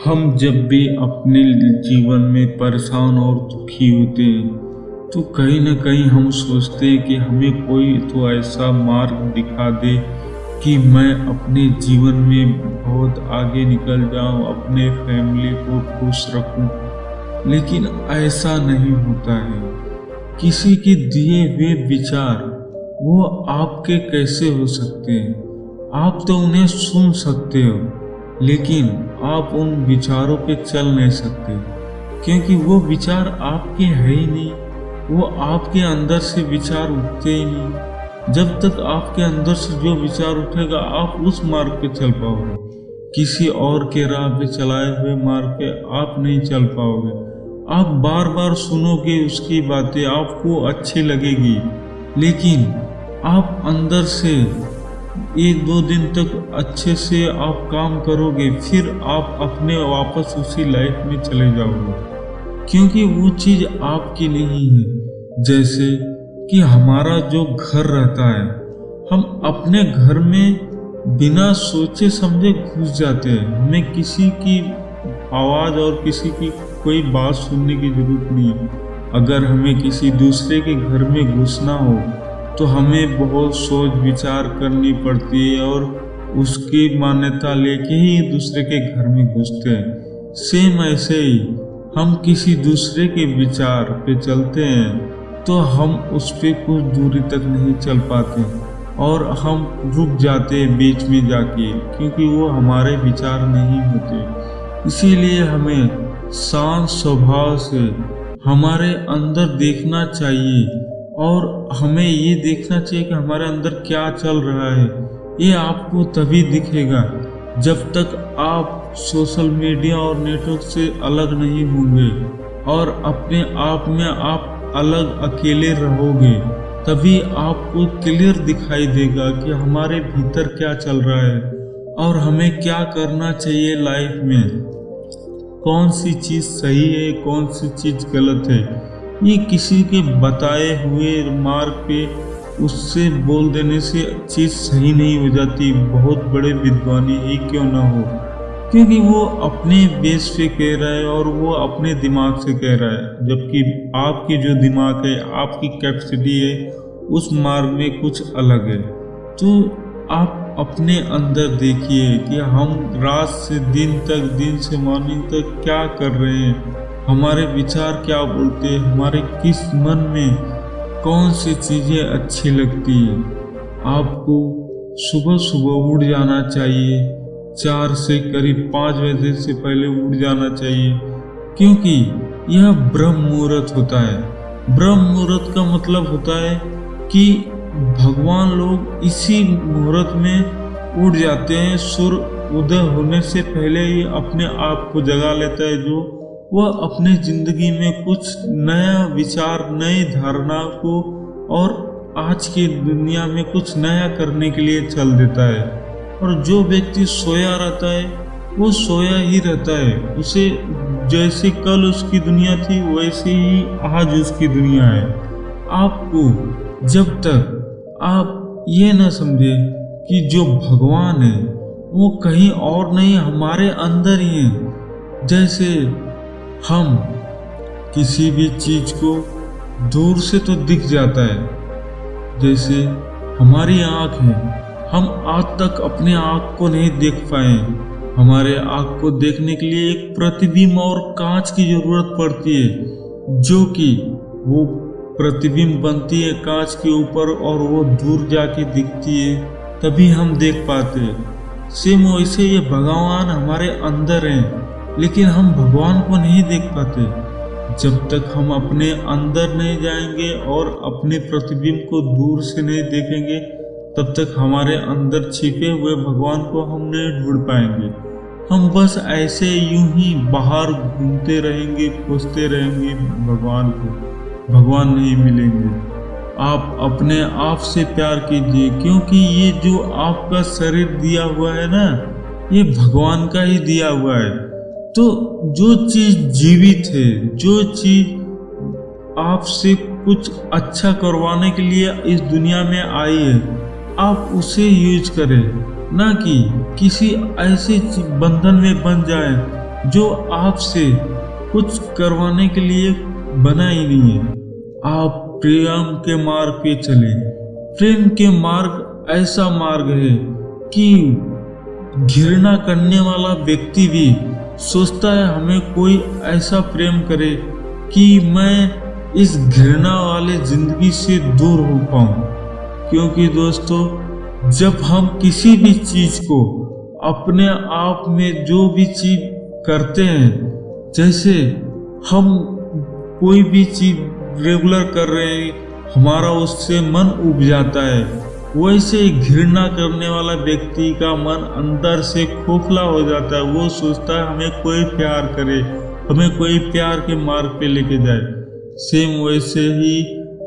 हम जब भी अपने जीवन में परेशान और दुखी होते हैं तो कहीं ना कहीं हम सोचते हैं कि हमें कोई तो ऐसा मार्ग दिखा दे कि मैं अपने जीवन में बहुत आगे निकल जाऊं, अपने फैमिली को खुश रखूं। लेकिन ऐसा नहीं होता है। किसी के दिए हुए विचार वो आपके कैसे हो सकते हैं? आप तो उन्हें सुन सकते हो, लेकिन आप उन विचारों पे चल नहीं सकते, क्योंकि वो विचार आपके है ही नहीं। वो आपके अंदर से विचार उठते ही नहीं। जब तक आपके अंदर से जो विचार उठेगा आप उस मार्ग पे चल पाओगे। किसी और के राह पे चलाए हुए मार्ग पे आप नहीं चल पाओगे। आप बार बार सुनोगे उसकी बातें, आपको अच्छी लगेगी, लेकिन आप अंदर से 1-2 दिन तक अच्छे से आप काम करोगे, फिर आप अपने वापस उसी लाइफ में चले जाओगे, क्योंकि वो चीज़ आपकी नहीं है। जैसे कि हमारा जो घर रहता है, हम अपने घर में बिना सोचे समझे घुस जाते हैं। हमें किसी की आवाज़ और किसी की कोई बात सुनने की जरूरत नहीं है। अगर हमें किसी दूसरे के घर में घुसना हो तो हमें बहुत सोच विचार करनी पड़ती है और उसकी मान्यता लेके ही दूसरे के घर में घुसते हैं। सेम ऐसे ही हम किसी दूसरे के विचार पे चलते हैं तो हम उस पे कुछ दूरी तक नहीं चल पाते और हम रुक जाते हैं बीच में जाके, क्योंकि वो हमारे विचार नहीं होते। इसीलिए हमें शांत स्वभाव से हमारे अंदर देखना चाहिए और हमें ये देखना चाहिए कि हमारे अंदर क्या चल रहा है। ये आपको तभी दिखेगा जब तक आप सोशल मीडिया और नेटवर्क से अलग नहीं होंगे और अपने आप में आप अलग अकेले रहोगे। तभी आपको क्लियर दिखाई देगा कि हमारे भीतर क्या चल रहा है और हमें क्या करना चाहिए लाइफ में। कौन सी चीज़ सही है, कौन सी चीज़ गलत है, ये किसी के बताए हुए मार्ग पे उससे बोल देने से चीज़ सही नहीं हो जाती, बहुत बड़े विद्वानी ही क्यों ना हो, क्योंकि वो अपने बेस पे कह रहा है और वो अपने दिमाग से कह रहा है। जबकि आपकी जो दिमाग है, आपकी कैपेसिटी है, उस मार्ग में कुछ अलग है। तो आप अपने अंदर देखिए कि हम रात से दिन तक, दिन से मॉर्निंग तक क्या कर रहे हैं, हमारे विचार क्या बोलते हैं, हमारे किस मन में कौन सी चीज़ें अच्छी लगती हैं। आपको सुबह सुबह उठ जाना चाहिए, 4 से करीब 5 बजे से पहले उठ जाना चाहिए, क्योंकि यह ब्रह्म मुहूर्त होता है। ब्रह्म मुहूर्त का मतलब होता है कि भगवान लोग इसी मुहूर्त में उठ जाते हैं। सूर्य उदय होने से पहले ही अपने आप को जगा लेता है, जो वह अपने जिंदगी में कुछ नया विचार, नई धारणा को और आज की दुनिया में कुछ नया करने के लिए चल देता है। और जो व्यक्ति सोया रहता है वो सोया ही रहता है। उसे जैसे कल उसकी दुनिया थी वैसे ही आज उसकी दुनिया है। आपको जब तक आप ये ना समझे कि जो भगवान है वो कहीं और नहीं, हमारे अंदर ही है। जैसे हम किसी भी चीज को दूर से तो दिख जाता है, जैसे हमारी आँख है, हम आज तक अपने आँख को नहीं देख पाए। हमारे आँख को देखने के लिए एक प्रतिबिंब और कांच की जरूरत पड़ती है, जो कि वो प्रतिबिंब बनती है कांच के ऊपर और वो दूर जाके दिखती है, तभी हम देख पाते हैं। सेम वैसे ये भगवान हमारे अंदर हैं, लेकिन हम भगवान को नहीं देख पाते। जब तक हम अपने अंदर नहीं जाएंगे और अपने प्रतिबिंब को दूर से नहीं देखेंगे, तब तक हमारे अंदर छिपे हुए भगवान को हम नहीं ढूंढ पाएंगे। हम बस ऐसे यूं ही बाहर घूमते रहेंगे, खोजते रहेंगे भगवान को, भगवान नहीं मिलेंगे। आप अपने आप से प्यार कीजिए, क्योंकि ये जो आपका शरीर दिया हुआ है ना, ये भगवान का ही दिया हुआ है। तो जो चीज जीवित है, जो चीज आपसे कुछ अच्छा करवाने के लिए इस दुनिया में आई है, आप उसे यूज करें, ना कि किसी ऐसे बंधन में बन जाए जो आपसे कुछ करवाने के लिए बना ही नहीं है। आप प्रेम के मार्ग पे चले। प्रेम के मार्ग ऐसा मार्ग है कि घृणा करने वाला व्यक्ति भी सोचता है हमें कोई ऐसा प्रेम करे कि मैं इस घृणा वाले जिंदगी से दूर हो पाऊं। क्योंकि दोस्तों, जब हम किसी भी चीज को अपने आप में जो भी चीज करते हैं, जैसे हम कोई भी चीज रेगुलर कर रहे हैं, हमारा उससे मन उब जाता है, वैसे घृणा करने वाला व्यक्ति का मन अंदर से खोखला हो जाता है। वो सोचता है हमें कोई प्यार करे, हमें कोई प्यार के मार्ग पे लेके जाए। सेम वैसे ही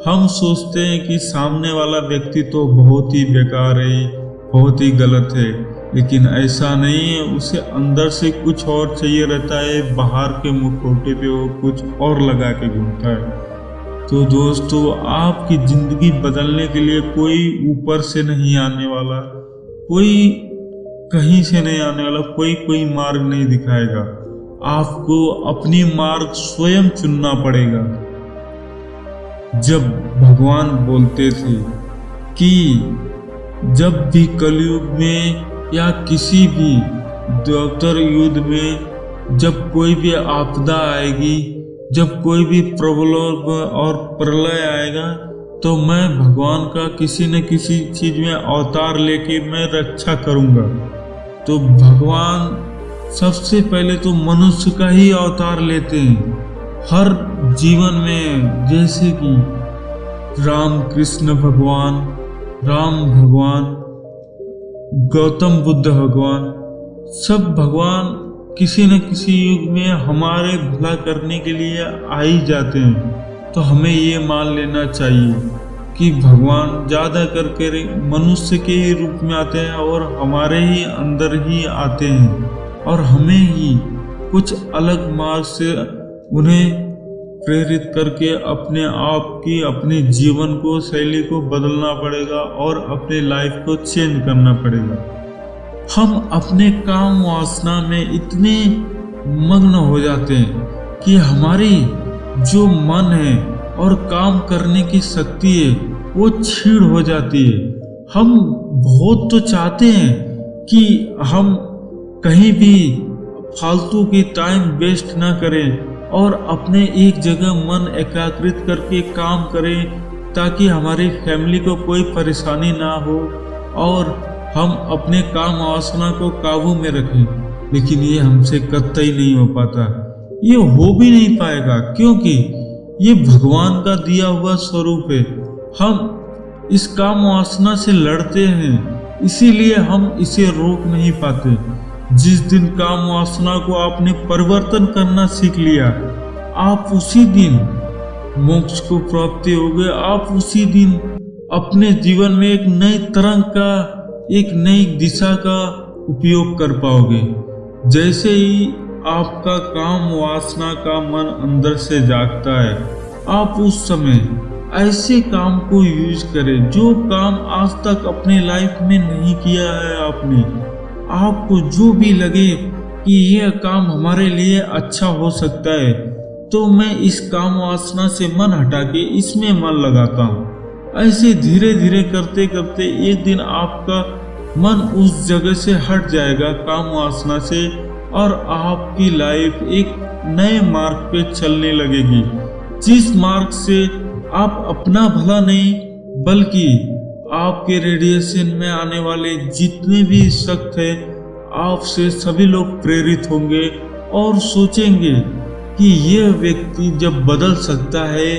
हम सोचते हैं कि सामने वाला व्यक्ति तो बहुत ही बेकार है, बहुत ही गलत है, लेकिन ऐसा नहीं है। उसे अंदर से कुछ और चाहिए रहता है, बाहर के मुखौटे पे वो कुछ और लगा के घूमता है। तो दोस्तों, आपकी जिंदगी बदलने के लिए कोई ऊपर से नहीं आने वाला, कोई कहीं से नहीं आने वाला, कोई मार्ग नहीं दिखाएगा। आपको अपनी मार्ग स्वयं चुनना पड़ेगा। जब भगवान बोलते थे कि जब भी कलयुग में या किसी भी द्योतर युद्ध में जब कोई भी आपदा आएगी, जब कोई भी प्रबल और प्रलय आएगा, तो मैं भगवान का किसी न किसी चीज में अवतार लेके मैं रक्षा करूंगा। तो भगवान सबसे पहले तो मनुष्य का ही अवतार लेते हैं हर जीवन में। जैसे कि राम कृष्ण भगवान, राम भगवान, गौतम बुद्ध भगवान, सब भगवान किसी न किसी युग में हमारे भला करने के लिए आ ही जाते हैं। तो हमें ये मान लेना चाहिए कि भगवान ज़्यादा करके मनुष्य के ही रूप में आते हैं और हमारे ही अंदर ही आते हैं, और हमें ही कुछ अलग मार्ग से उन्हें प्रेरित करके अपने आप की अपने जीवन को शैली को बदलना पड़ेगा और अपने लाइफ को चेंज करना पड़ेगा। हम अपने काम वासना में इतने मग्न हो जाते हैं कि हमारी जो मन है और काम करने की शक्ति है वो छीड़ हो जाती है। हम बहुत तो चाहते हैं कि हम कहीं भी फालतू की टाइम वेस्ट ना करें और अपने एक जगह मन एकाग्रित करके काम करें, ताकि हमारी फैमिली को कोई परेशानी ना हो और हम अपने काम वासना को काबू में रखें। लेकिन ये हमसे कतई नहीं हो पाता, ये हो भी नहीं पाएगा, क्योंकि ये भगवान का दिया हुआ स्वरूप है। हम इस काम वासना से लड़ते हैं, इसीलिए हम इसे रोक नहीं पाते। जिस दिन काम वासना को आपने परिवर्तन करना सीख लिया, आप उसी दिन मोक्ष को प्राप्ति होगे। आप उसी दिन अपने जीवन में एक नई तरंग का, एक नई दिशा का उपयोग कर पाओगे। जैसे ही आपका काम वासना का मन अंदर से जागता है, आप उस समय ऐसे काम को यूज करें जो काम आज तक अपने लाइफ में नहीं किया है आपने। आपको जो भी लगे कि यह काम हमारे लिए अच्छा हो सकता है, तो मैं इस काम वासना से मन हटा के इसमें मन लगाता हूँ। ऐसे धीरे धीरे करते करते एक दिन आपका मन उस जगह से हट जाएगा काम वासना से, और आपकी लाइफ एक नए मार्ग पे चलने लगेगी, जिस मार्ग से आप अपना भला नहीं बल्कि आपके रेडिएशन में आने वाले जितने भी शख्स हैं, आपसे सभी लोग प्रेरित होंगे और सोचेंगे कि यह व्यक्ति जब बदल सकता है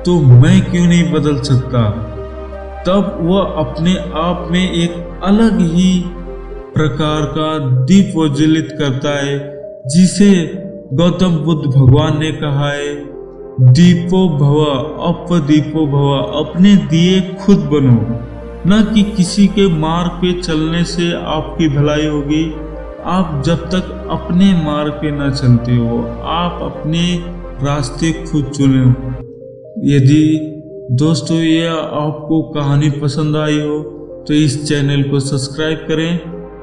तो मैं क्यों नहीं बदल सकता। तब वह अपने आप में एक अलग ही प्रकार का दीप प्रज्वलित करता है, जिसे गौतम बुद्ध भगवान ने कहा है, दीपो भव अपदीपो भव, अपने दिए खुद बनो। न कि किसी के मार्ग पे चलने से आपकी भलाई होगी। आप जब तक अपने मार्ग पे न चलते हो, आप अपने रास्ते खुद चुने। यदि दोस्तों ये आपको कहानी पसंद आई हो तो इस चैनल को सब्सक्राइब करें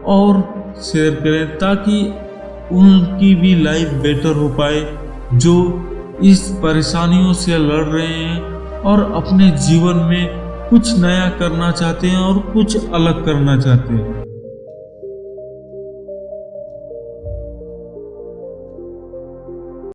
और शेयर करें, ताकि उनकी भी लाइफ बेटर हो पाए, जो इस परेशानियों से लड़ रहे हैं और अपने जीवन में कुछ नया करना चाहते हैं और कुछ अलग करना चाहते हैं।